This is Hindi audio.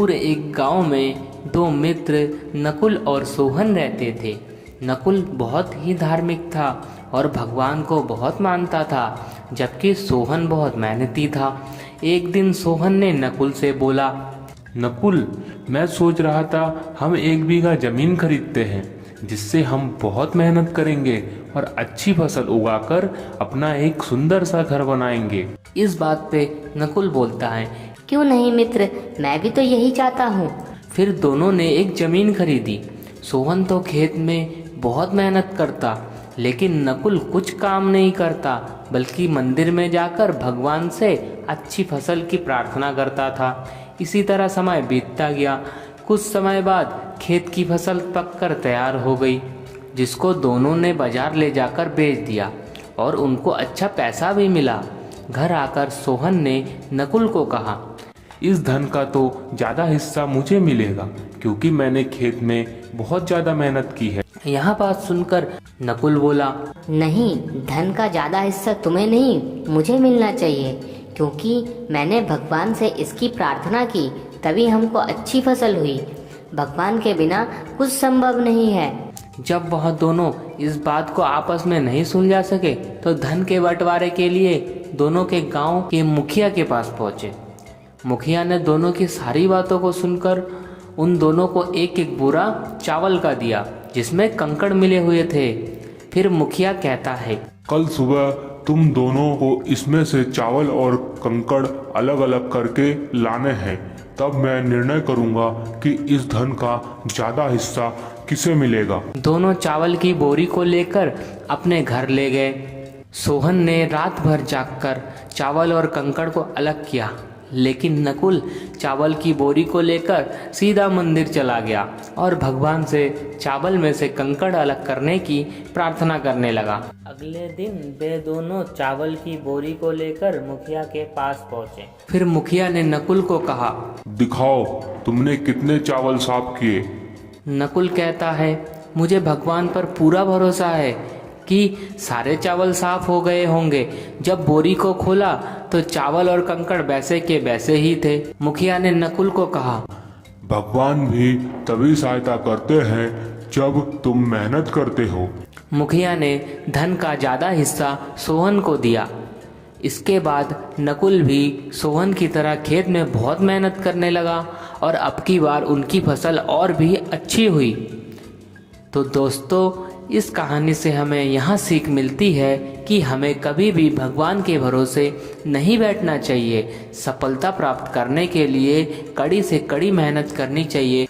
दूर एक गांव में दो मित्र नकुल और सोहन रहते थे। नकुल बहुत ही धार्मिक था और भगवान को बहुत मानता था, जबकि सोहन बहुत मेहनती था। एक दिन सोहन ने नकुल से बोला, नकुल, मैं सोच रहा था हम 1 बीघा जमीन खरीदते हैं, जिससे हम बहुत मेहनत करेंगे और अच्छी फसल उगाकर अपना एक सुंदर सा घर बनाएंगे। इस बात पे नकुल बोलता है, क्यों नहीं मित्र, मैं भी तो यही चाहता हूँ। फिर दोनों ने एक जमीन खरीदी। सोहन तो खेत में बहुत मेहनत करता, लेकिन नकुल कुछ काम नहीं करता, बल्कि मंदिर में जाकर भगवान से अच्छी फसल की प्रार्थना करता था। इसी तरह समय बीतता गया। कुछ समय बाद खेत की फसल पककर तैयार हो गई, जिसको दोनों ने बाजार ले जाकर बेच दिया और उनको अच्छा पैसा भी मिला। घर आकर सोहन ने नकुल को कहा, इस धन का तो ज़्यादा हिस्सा मुझे मिलेगा, क्योंकि मैंने खेत में बहुत ज़्यादा मेहनत की है। यह बात सुनकर नकुल बोला, नहीं, धन का ज़्यादा हिस्सा तुम्हें नहीं, मुझे मिलना चाहिए, क्योंकि मैंने भगवान से इसकी प्रार्थना की, तभी हमको अच्छी फसल हुई। भगवान के बिना कुछ संभव नहीं है। जब वह दोनों इस बात को आपस में नहीं सुलझा सके, तो धन के बंटवारे के लिए दोनों के गांव के मुखिया के पास पहुंचे। मुखिया ने दोनों की सारी बातों को सुनकर उन दोनों को एक एक बोरा चावल का दिया, जिसमें कंकड़ मिले हुए थे। फिर मुखिया कहता है, कल सुबह तुम दोनों को इसमें से चावल और कंकड़ अलग अलग करके लाने हैं, तब मैं निर्णय करूंगा कि इस धन का ज़्यादा हिस्सा किसे मिलेगा। दोनों चावल की बोरी को लेकर अपने घर ले गए। सोहन ने रात भर जागकर चावल और कंकड़ को अलग किया, लेकिन नकुल चावल की बोरी को लेकर सीधा मंदिर चला गया और भगवान से चावल में से कंकड़ अलग करने की प्रार्थना करने लगा। अगले दिन वे दोनों चावल की बोरी को लेकर मुखिया के पास पहुंचे। फिर मुखिया ने नकुल को कहा, दिखाओ तुमने कितने चावल साफ किए। नकुल कहता है, मुझे भगवान पर पूरा भरोसा है कि सारे चावल साफ हो गए होंगे। जब बोरी को खोला तो चावल और कंकड़ वैसे के वैसे ही थे। मुखिया ने नकुल को कहा, भगवान भी तभी सहायता करते हैं जब तुम मेहनत करते हो। मुखिया ने धन का ज़्यादा हिस्सा सोहन को दिया। इसके बाद नकुल भी सोहन की तरह खेत में बहुत मेहनत करने लगा और अब की बार उनकी फसल और भी अच्छी हुई। तो दोस्तों, इस कहानी से हमें यह सीख मिलती है कि हमें कभी भी भगवान के भरोसे नहीं बैठना चाहिए। सफलता प्राप्त करने के लिए कड़ी से कड़ी मेहनत करनी चाहिए।